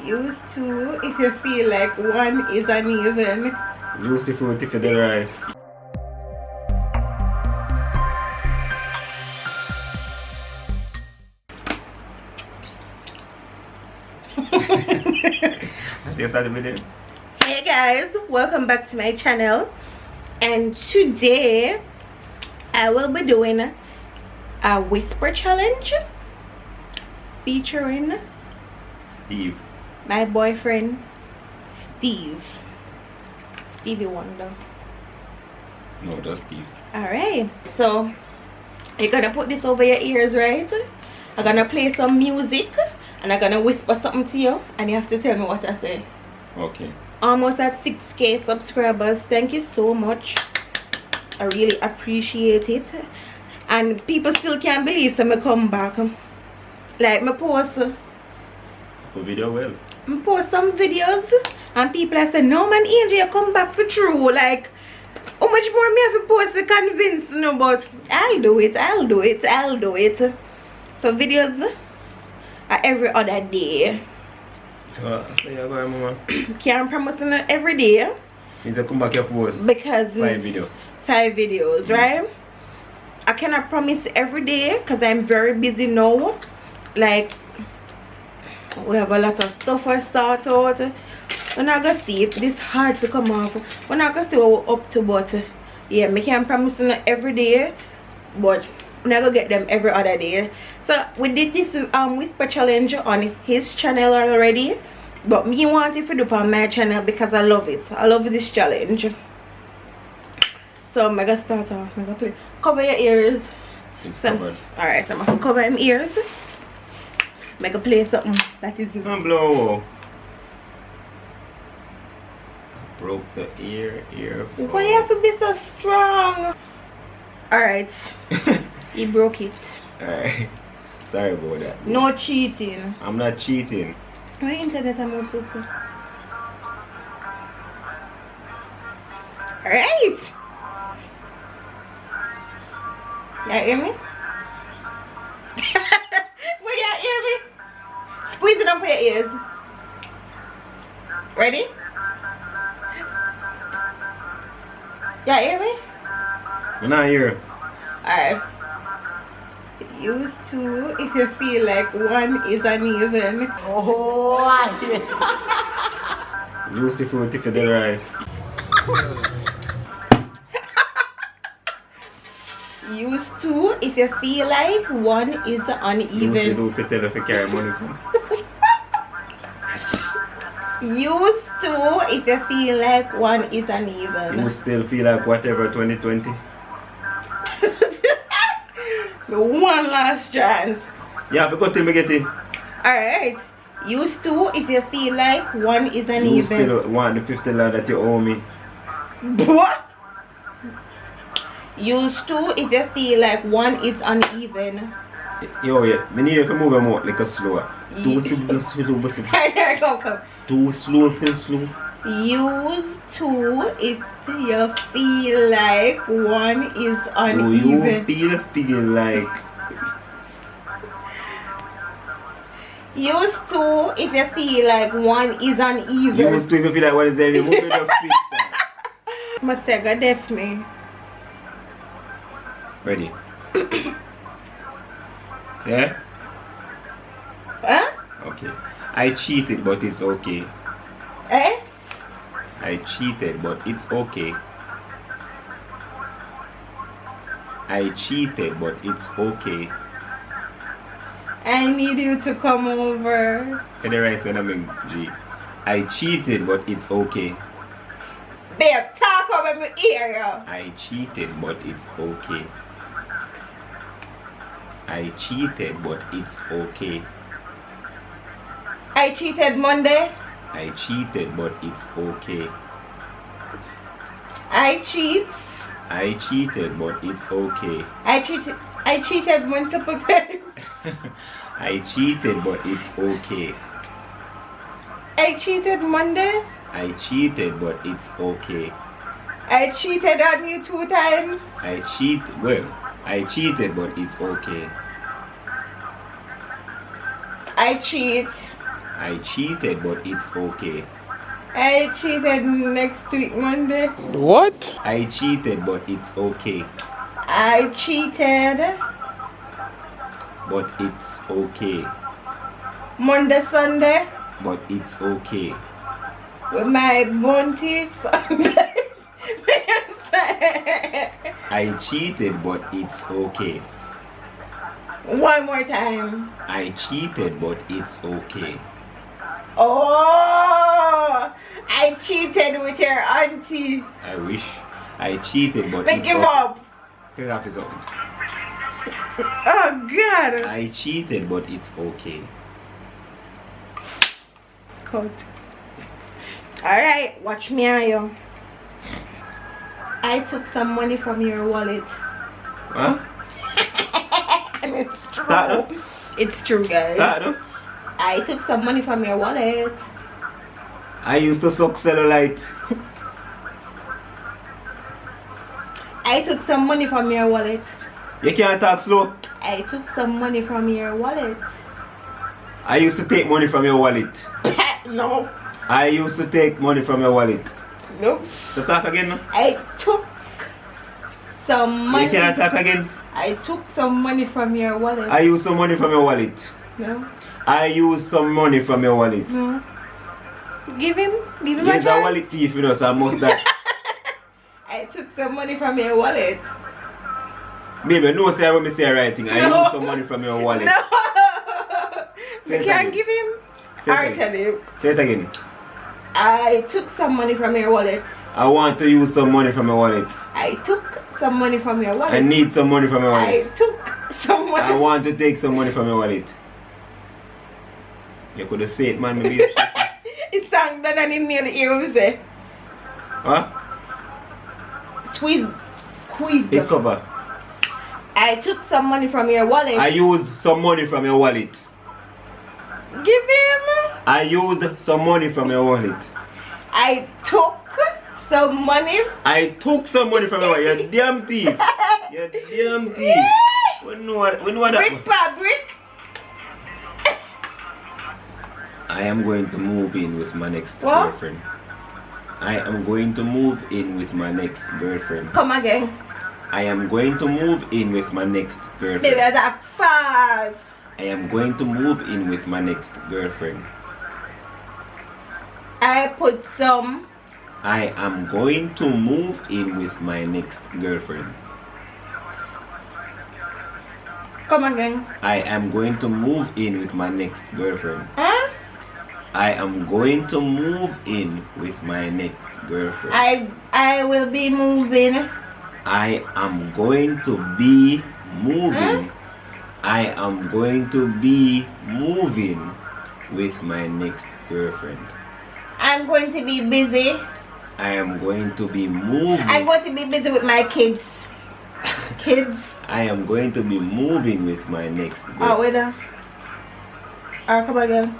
Used to if you feel like one is uneven. Use the fruit if you did right. I see you start the video. Hey guys, welcome back to my channel, and today I will be doing a whisper challenge featuring Steve. my boyfriend Stevie Wonder. No, just Steve. Alright, so you're gonna put this over your ears, right? I'm gonna play some music and I'm gonna whisper something to you and you have to tell me what I say. Okay. Almost at 6k subscribers. Thank you so much. I really appreciate it. And people still can't believe so I come back. Like me post Video well. I post some videos and people are saying, no man, Iandra, come back for true. Like, how much more me have to post to convince you? But I'll do it. So videos are every other day. So you go, mama. Can't promise you every day You need to come back your post. because 5 videos. right? I cannot promise every day because I'm very busy now. Like, we have a lot of stuff I start out. We're not gonna see it. This hard to come off. We're not gonna see what we're up to, but yeah, me can't promise you every day, but we're not gonna get them every other day. So we did this whisper challenge on his channel already, but me want it to do on my channel because I love it. I love this challenge. So I'm gonna start off. I'm gonna play. Cover your ears. It's covered. Alright, so I'm gonna cover my ears. I'm gonna play something that is. Don't blow. Broke the ear. Why you have to be so strong? Alright. He broke it. Alright. Sorry about that. No cheating. I'm not cheating. Why internet I'm also so. Alright. You hear me? Will you hear me? Squeeze it up for your ears. Ready? You hear me? I'm not here. Alright. Used to if you feel like one is uneven. Use the fruit if you did right. Used to if you feel like one is Use the uneven. do if you tell if you carry money. Used to if you feel like one is uneven. You still feel like whatever 2020. The one last chance. Yeah, because till me get it. Alright. Used to if you feel like one is You uneven. still want the $50 that you owe me. What? Used to if you feel like one is uneven. Yo, yeah, me need you to move your mouth like a slower. Too slow. Come. Too slow. Used to if you feel like one is Do you uneven. feel like Used to if you feel like one is uneven. you used to even feel like what is there? You move it up Masega def me. Ready? Yeah? Huh? Okay. I cheated, but it's okay. Eh? I cheated, but it's okay. I cheated, but it's okay. I need you to come over. Can you write something, G? I cheated, but it's okay. Babe, talk over my ear, yo. I cheated, but it's okay. I cheated, but it's okay. I cheated Monday. I cheated, but it's okay. I cheated, but it's okay. I cheated multiple times. I cheated, but it's okay. I cheated Monday. I cheated, but it's okay. I cheated on you 2 times. I cheated, but it's okay. I cheat. I cheated, but it's okay. I cheated next week Monday. What? I cheated, but it's okay. I cheated But it's okay. Monday, Sunday But it's okay. with my bounty. I cheated, but it's okay. One more time. I cheated, but it's okay. Oh, I cheated with your auntie. I wish. I cheated, but Make it's give okay. up. Take it off his own. Oh God. I cheated, but it's okay. Cut. Alright, watch me and you. I took some money from your wallet. Huh? And it's true. That, no? It's true, guys. That, no? I took some money from your wallet. I used to suck cellulite. I took some money from your wallet. You can't talk slow. I took some money from your wallet. I used to take money from your wallet. No. I used to take money from your wallet. Nope. So talk again, no? I took some money. You can't talk again. I took some money from your wallet. I used some money from your wallet. No. I used some money from your wallet. No. Give him a He's a chance. wallet thief, you know, so I must that. I took some money from your wallet. Baby, no say when me say the right thing. I No. used some money from your wallet. No. Say We it can't again. give him. Say it I again. tell you. Say it again. I took some money from your wallet. I want to use some money from your wallet. I took some money from your wallet. I need some money from your I wallet. took some money. I want to take some money from your wallet. You could have said it, man. Maybe. It sounds better than in the ear we say. Huh? Squeeze. It cover. I took some money from your wallet. I used some money from your wallet. Give him. I used some money from your wallet. I took some money. I took some money from your wallet. You damn thief. You damn thief. We know Brick that. by brick. I am going to move in with my next What? girlfriend. I am going to move in with my next girlfriend. Come again. I am going to move in with my next Baby, girlfriend. that's fast. I am going to move in with my next girlfriend. I put some. I am going to move in with my next girlfriend. Come again. I am going to move in with my next girlfriend. Huh? I am going to move in with my next girlfriend. I will be moving. I am going to be moving. I am going to be moving with my next girlfriend. I'm going to be busy. I am going to be moving. I'm going to be busy with my kids. Kids. I am going to be moving with my next Oh, girlfriend. wait a. Alright, come again.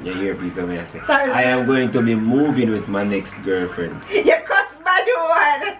You hear please what I say? Sorry. I am going to be moving with my next girlfriend. You cuss bad one.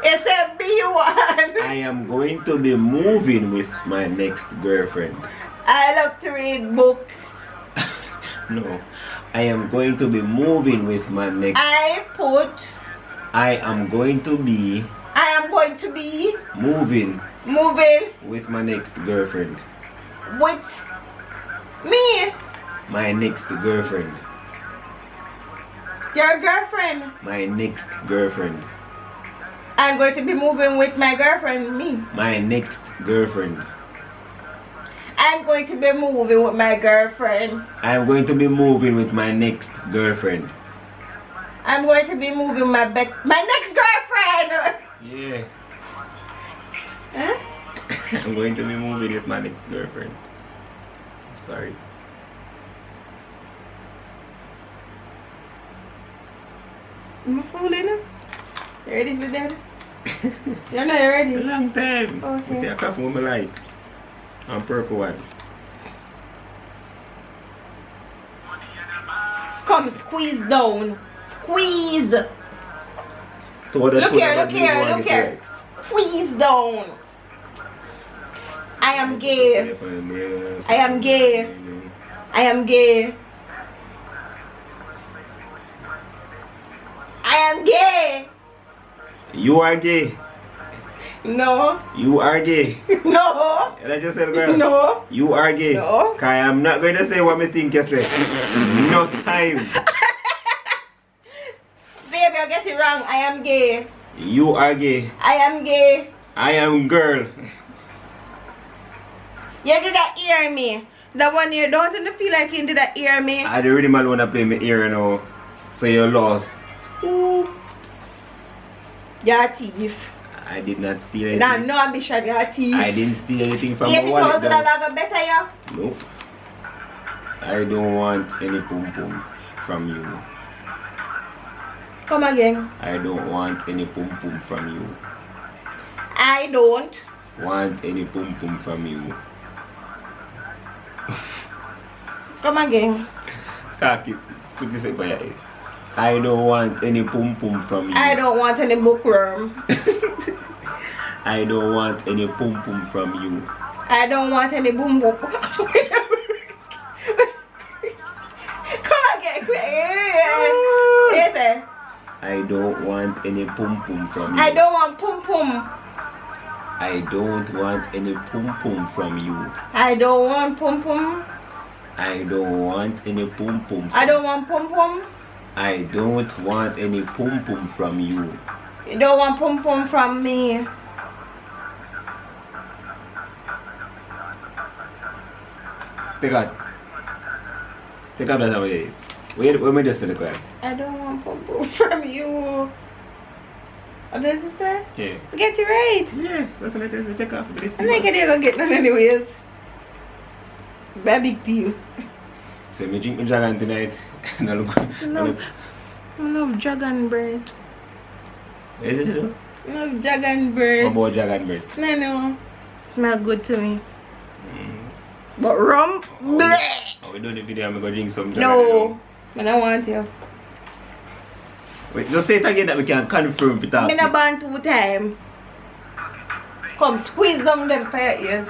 You said B1. I am going to be moving with my next girlfriend. I love to read books. No. I am going to be moving with my next. I am going to be moving moving with my next girlfriend. with me, My next girlfriend. your girlfriend. My next girlfriend. I'm going to be moving with my girlfriend, me. My next girlfriend. I'm going to be moving with my girlfriend. I am going to be moving with my next girlfriend. I'm going to be moving my next girlfriend. Yeah. Huh? I'm going to be moving with my next girlfriend. I'm sorry. I'm fooling him. You ready for that? You're not ready. A long time. Okay. You see a coffee with me like. And purple one. Come squeeze down. Squeeze. Look Look here. Squeeze down. I am gay. I am gay. I am gay. I am gay. You are gay. No. You are gay. No. And I just said, girl, No. you are gay. No. Cause I am not going to say what me think you say. No time. Baby, I get it wrong. I am gay. You are gay. I am gay. I am girl. You did that hear me. That one you don't feel like you did that hear me. I really man wanna play my ear now. So you lost. Oops. You're a thief. I did not steal anything. Nah, no ambition, you're a thief. I didn't steal anything from my wallet. $80,000 go better, yeah? Nope. I don't want any pum pum from you. Come again. I don't want any pum pum from you. I don't Want any pum pum from you. come again. Talk it. Put this up by your head. I don't want any pum pum from you. I don't want any bookworm. I don't want any pum pum from you. I don't want any boom boom. Come again. Yes, I don't want any pum pum from you. I don't want pum pum. I don't want any pum pum from you. I don't want pum pum. I don't want any pum pum. I don't want pum pum. I don't want any pum pum from you. You don't want pum pum from me. Take out. Take out that away. Wait, me just say the quiet. I don't want pum pum from you. What does it say? Yeah. Get it right. Yeah, that's what I say. Take off this. I'm not gonna get none anyways. Very big deal. So me drink my dragon tonight. No, look. No. I love dragon bread. Is it though? I love dragon bread. What about dragon bread? No. Smell good to me. But rum? Bleh. Oh, we doing the video. I'm gonna drink some dragon. No. I don't want you. Wait, just say it again that we can confirm it I'm in a band 2 times. Come squeeze them for your ears.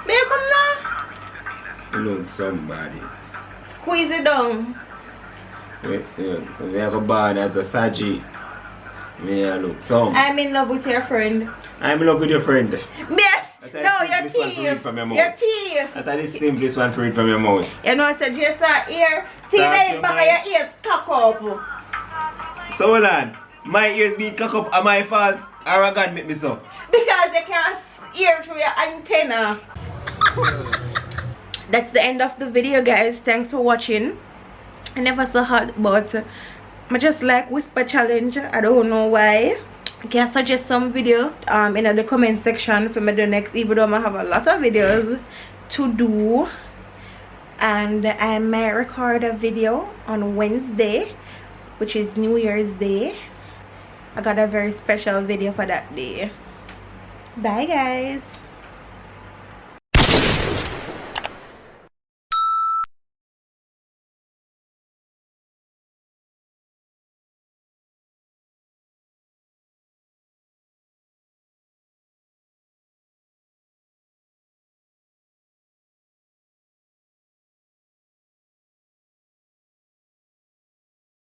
Babe, come now. Look, somebody. Squeeze it down. Wait, we have a band as a Saji. Me look, some. I'm in love with your friend. I'm in love with your friend. No, you're thief. You're thief. That is the simplest one to read from your mouth. You know, it's just a ear. See the back of your ears cock up. So hold on. My ears being cock up are my fault. Or a God make me so. Because they can't hear through your antenna. That's the end of the video, guys. Thanks for watching. I never saw hot, but I just like whisper challenge. I don't know why. You can suggest some video in the comment section for me the next video. I have a lot of videos to do, and I might record a video on Wednesday, which is New Year's Day. I got a very special video for that day. Bye guys.